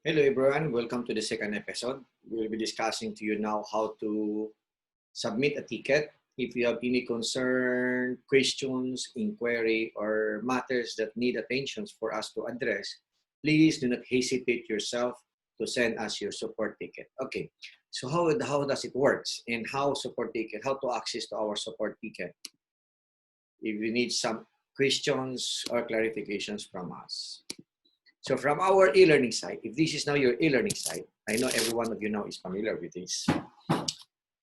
Hello everyone, welcome to the second episode. We'll be discussing to you now how to submit a ticket. If you have any concern, questions, inquiry, or matters that need attention for us to address, please do not hesitate yourself to send us your support ticket. Okay, so how does it work and how to access to our support ticket if you need some questions or clarifications from us. So from our e-learning site, if this is now your e-learning site, I know every one of you now is familiar with this.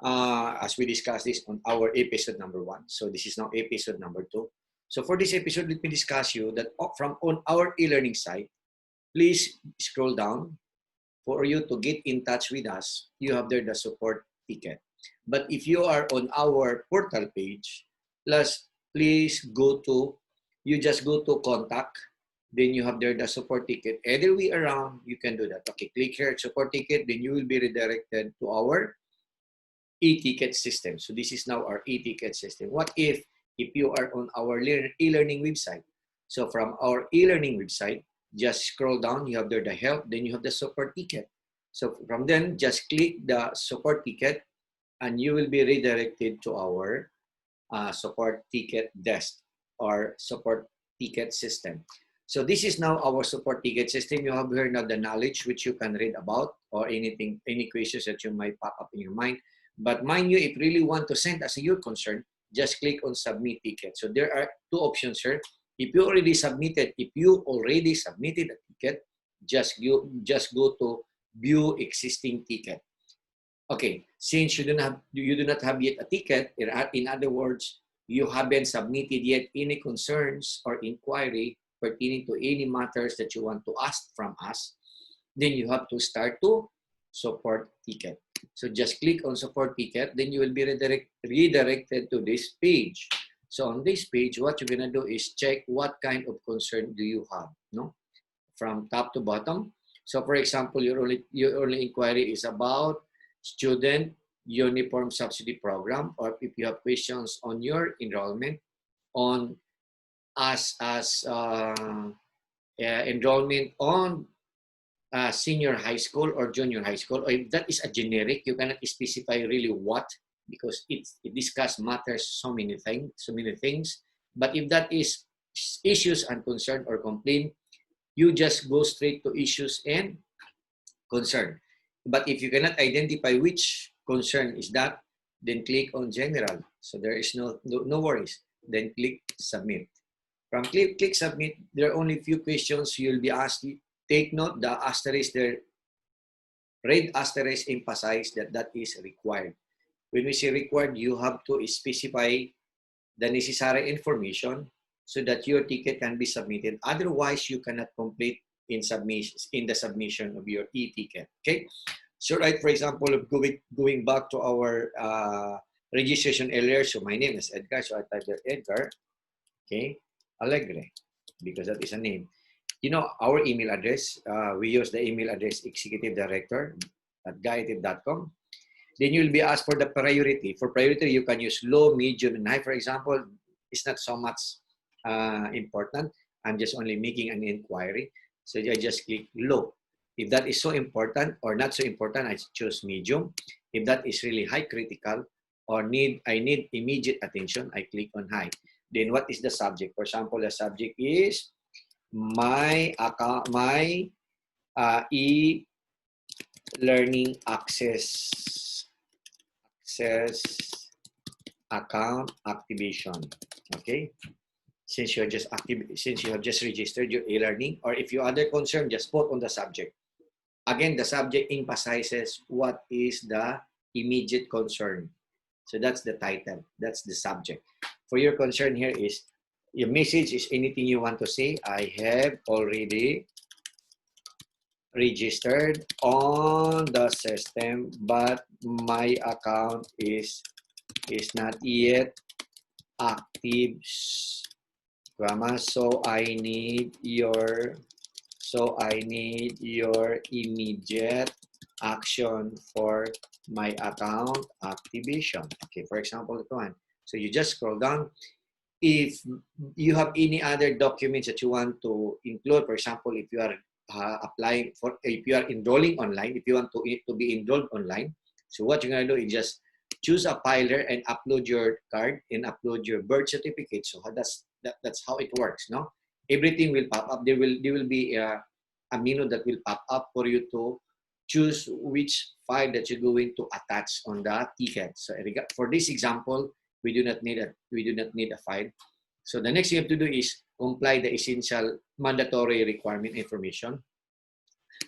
As we discussed this on our episode number 1. So this is now episode number 2. So for this episode, let me discuss you that from on our e-learning site, please scroll down. For you to get in touch with us, you have there the support ticket. But if you are on our portal page, please you just go to contact. Then you have there the support ticket. Either way around, you can do that. Okay, click here at support ticket, then you will be redirected to our eTicket system. So this is now our eTicket system. What if you are on our e-learning website? So from our e-learning website, just scroll down, you have there the help, then you have the support ticket. So from then, just click the support ticket and you will be redirected to our support ticket desk or support ticket system. So this is now our support ticket system. You have here now the knowledge which you can read about or anything, any questions that you might pop up in your mind. But mind you, if you really want to send us your concern, just click on submit ticket. So there are two options here. If you already submitted a ticket, just go to view existing ticket. Okay, since you do not have yet a ticket, in other words, you haven't submitted yet any concerns or inquiry pertaining to any matters that you want to ask from us, then you have to start to support ticket. So just click on support ticket, then you will be redirected to this page. So on this page, what you're gonna do is check what kind of concern do you have, no? From top to bottom. So for example, your only inquiry is about student uniform subsidy program, or if you have questions on your enrollment, on enrollment on senior high school or junior high school, or if that is a generic, you cannot specify really what, because it discuss matters so many things. But if that is issues and concern or complaint, you just go straight to issues and concern. But if you cannot identify which concern is that, then click on general. So there is no worries. Then click submit. From click submit, there are only few questions you'll be asked. Take note, the asterisk there, red asterisk emphasize that is required. When we say required, you have to specify the necessary information so that your ticket can be submitted. Otherwise, you cannot complete in the submission of your e-ticket. Okay. So right, for example, going back to our registration earlier. So my name is Edgar. So I type there Edgar. Okay. Alegre, because that is a name. You know, our email address, we use the email address executivedirector@gaitf.com. Then you'll be asked for the priority. For priority, you can use low, medium, and high. For example, it's not so much important. I'm just only making an inquiry. So I just click low. If that is so important or not so important, I choose medium. If that is really high critical or I need immediate attention, I click on high. Then what is the subject? For example, the subject is my e-learning access account activation. Okay, since you have just registered your e-learning, or if you are other concern, just put on the subject. Again, the subject emphasizes what is the immediate concern. So that's the title. That's the subject. For your concern here is, your message is anything you want to say. I have already registered on the system, but my account is not yet active, so I need your immediate action for my account activation. Okay, for example, that one. So you just scroll down. If you have any other documents that you want to include, for example, if you are applying for, if you are enrolling online, if you want to be enrolled online, so what you're going to do is just choose a filer and upload your card and upload your birth certificate. So that's how it works. No, everything will pop up. There will be a menu that will pop up for you to choose which file that you're going to attach on the ticket. So for this example, we do not need a file. So the next thing you have to do is comply the essential mandatory requirement information.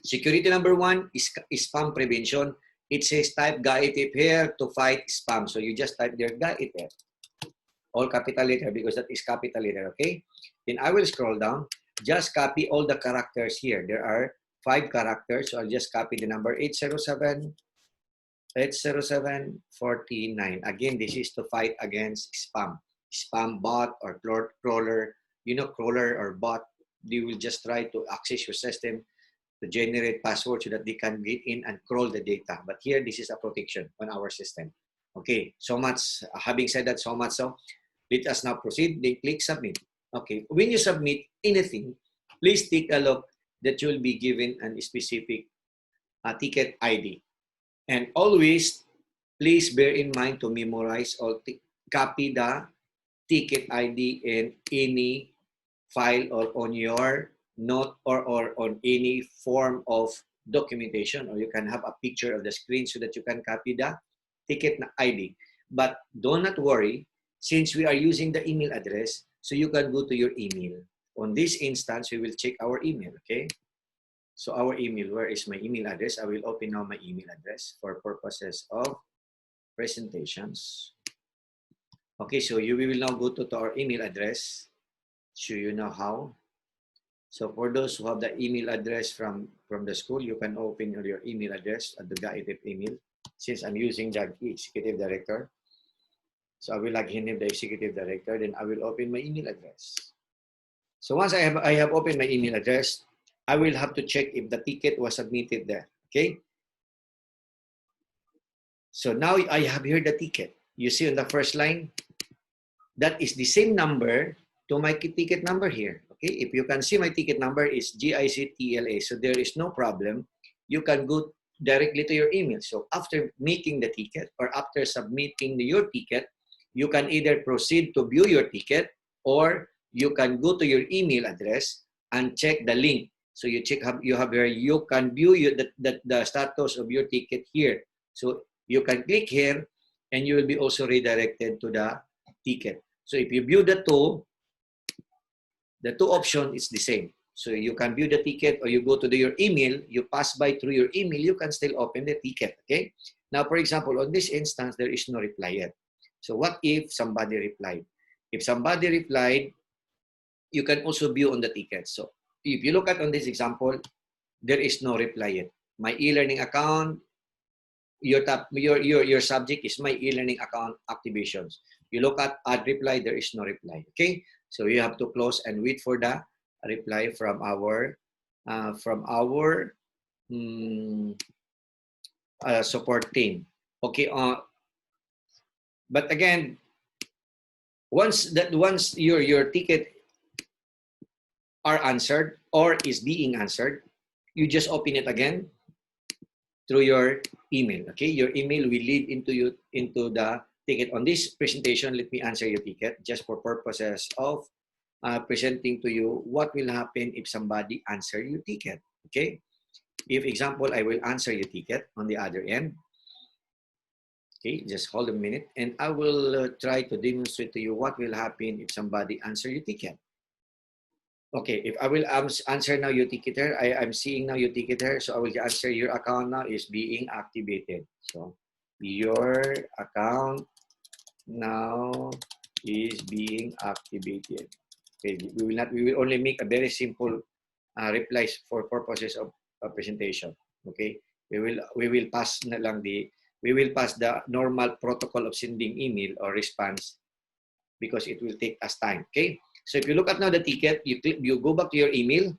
Security number 1 is spam prevention. It says type GAITF here to fight spam. So you just type there GAITF, all capital letter, because that is capital letter, okay? Then I will scroll down. Just copy all the characters here. There are 5 characters, so I'll just copy the number 807 49. Again, this is to fight against spam bot or crawler. You know, crawler or bot, they will just try to access your system to generate passwords so that they can get in and crawl the data. But here, this is a protection on our system. Okay, so much. Having said that, so much so, let us now proceed. Then click submit. Okay, when you submit anything, please take a look that you'll be given a specific ticket ID. And always, please bear in mind to memorize or copy the ticket ID in any file or on your note or on any form of documentation, or you can have a picture of the screen so that you can copy the ticket ID. But do not worry, since we are using the email address, so you can go to your email. On this instance, we will check our email, okay? So our email, where is my email address? I will open now my email address for purposes of presentations. Okay, so we will now go to our email address. Show you know how. So for those who have the email address from the school, you can open your email address at the GAITF email. Since I'm using the executive director, so I will log in with the executive director, then I will open my email address. So once I have opened my email address, I will have to check if the ticket was submitted there. Okay. So now I have here the ticket. You see on the first line, that is the same number to my ticket number here. Okay, if you can see my ticket number is GICTLA, so there is no problem. You can go directly to your email. So after making the ticket or after submitting your ticket, you can either proceed to view your ticket or you can go to your email address and check the link. So you have here, you can view the status of your ticket here. So you can click here and you will be also redirected to the ticket. So if you view the two options is the same. So you can view the ticket or you go to your email, you pass by through your email, you can still open the ticket, okay? Now, for example, on this instance, there is no reply yet. So what if somebody replied? If somebody replied, you can also view on the ticket. So if you look at on this example, there is no reply yet. My e-learning account, your subject is my e-learning account activations. You look at add reply, there is no reply, okay? So you have to close and wait for the reply from our support team. Okay. But again, once your ticket are answered or is being answered, you just open it again through your email. Okay, your email will lead into the ticket. On this presentation, let me answer your ticket just for purposes of presenting to you what will happen if somebody answer your ticket. Okay, if example, I will answer your ticket on the other end. Okay, just hold a minute and I will try to demonstrate to you what will happen if somebody answer your ticket. Okay, if I will answer now your ticketer, I'm seeing now your ticketer, so I will answer your account now is being activated. So your account now is being activated. Okay, we will only make a very simple replies for purposes of presentation. Okay, we will pass the normal protocol of sending email or response because it will take us time. Okay. So if you look at now the ticket, you go back to your email,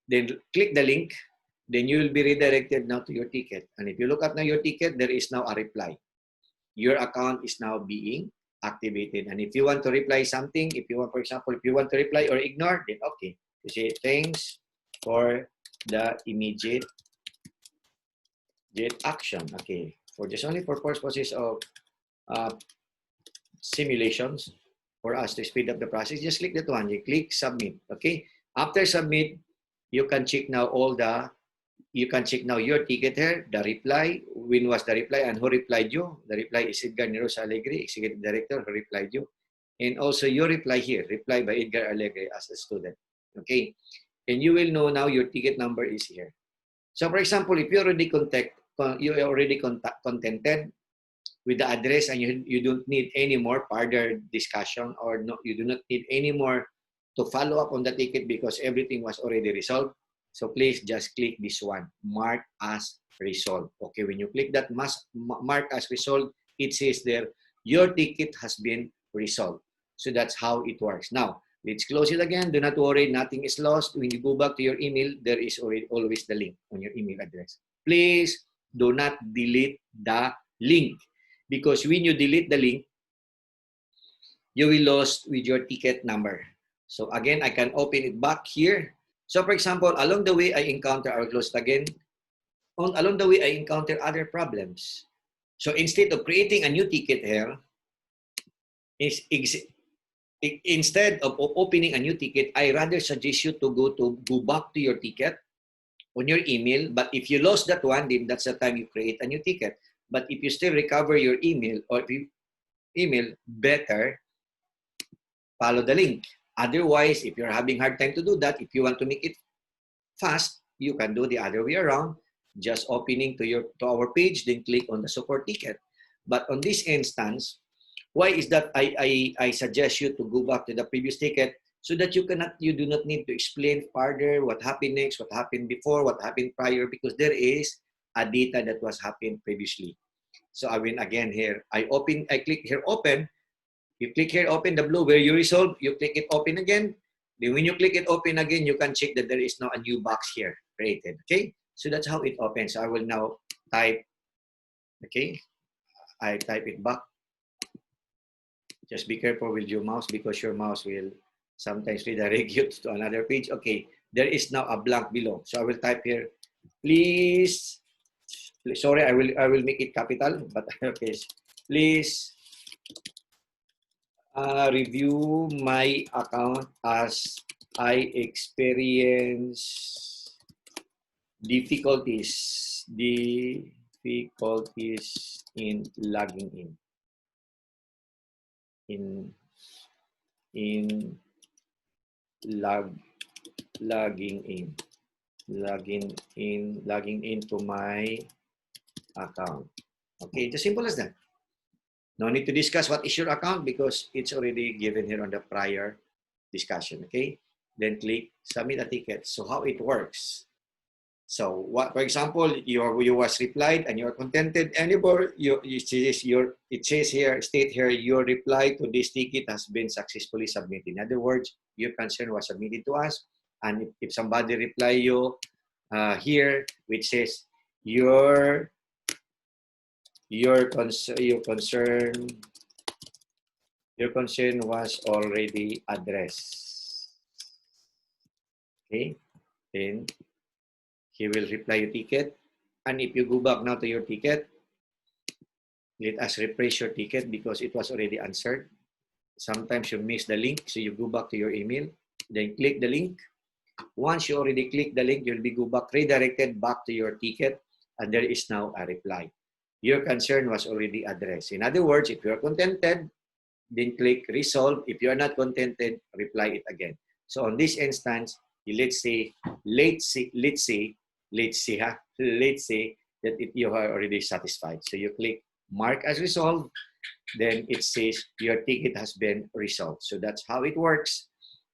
then click the link, then you will be redirected now to your ticket. And if you look at now your ticket, there is now a reply. Your account is now being activated. And if you want to reply something, if you want, for example, if you want to reply or ignore, then okay. You say, thanks for the immediate action. Okay, for just only for purposes of uh, simulations, for us to speed up the process, just click that one. You click submit. Okay, after submit, you can check now your ticket here, the reply, when was the reply, and who replied you. The reply is Edgar Neros Alegre, Executive Director, who replied you. And also your reply here, reply by Edgar Alegre as a student. Okay, and you will know now your ticket number is here. So for example, if you already contented with the address and you don't need any more further discussion, or no, you do not need any more to follow up on the ticket because everything was already resolved. So please just click this one, mark as resolved. Okay, when you click that mark as resolved, it says there, your ticket has been resolved. So that's how it works. Now, let's close it again. Do not worry, nothing is lost. When you go back to your email, there is always the link on your email address. Please do not delete the link, because when you delete the link, you will lose with your ticket number. So again, I can open it back here. So for example, along the way, I encounter, I'll close it again. Along the way, I encounter other problems. So instead of creating a new ticket here, instead of opening a new ticket, I rather suggest you to go back to your ticket on your email. But if you lost that one, then that's the time you create a new ticket. But if you still recover your email, or email, better follow the link. Otherwise, if you're having hard time to do that, if you want to make it fast, you can do the other way around. Just opening to our page, then click on the support ticket. But on this instance, why is that I suggest you to go back to the previous ticket, so that you do not need to explain further what happened next, what happened before, what happened prior, because there is a data that was happened previously. So I will again here, I click here open. You click here open the blue where you resolve, you click it open again. Then when you click it open again, you can check that there is now a new box here created. Okay, so that's how it opens. So I will now type, okay, I type it back. Just be careful with your mouse, because your mouse will sometimes redirect you to another page. Okay, there is now a blank below. So I will type here, please, sorry, I will make it capital, but okay, please review my account as I experience difficulties in logging in. Logging into my account. Okay, it's as simple as that. No need to discuss what is your account, because it's already given here on the prior discussion. Okay, then click submit a ticket. So how it works? So what, for example, you was replied and you're contented, and it says here, state here, your reply to this ticket has been successfully submitted. In other words, your concern was submitted to us, and if somebody reply you here, which says your concern was already addressed. Okay, then he will reply your ticket. And if you go back now to your ticket, let us refresh your ticket because it was already answered. Sometimes you miss the link, so you go back to your email, then click the link. Once you already click the link, you'll be redirected back to your ticket, and there is now a reply. Your concern was already addressed. In other words, if you are contented, then click resolve. If you are not contented, reply it again. So on this instance, let's say that you are already satisfied. So you click mark as resolved, then it says your ticket has been resolved. So that's how it works.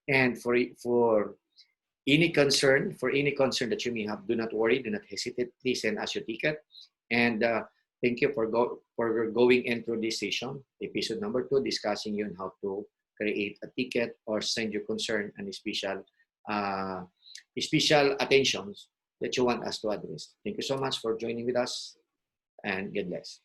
And for any concern that you may have, do not worry, do not hesitate. Please send us your ticket. And thank you for going into this session, episode number 2, discussing you on how to create a ticket or send your concern and special attentions that you want us to address. Thank you so much for joining with us, and God bless.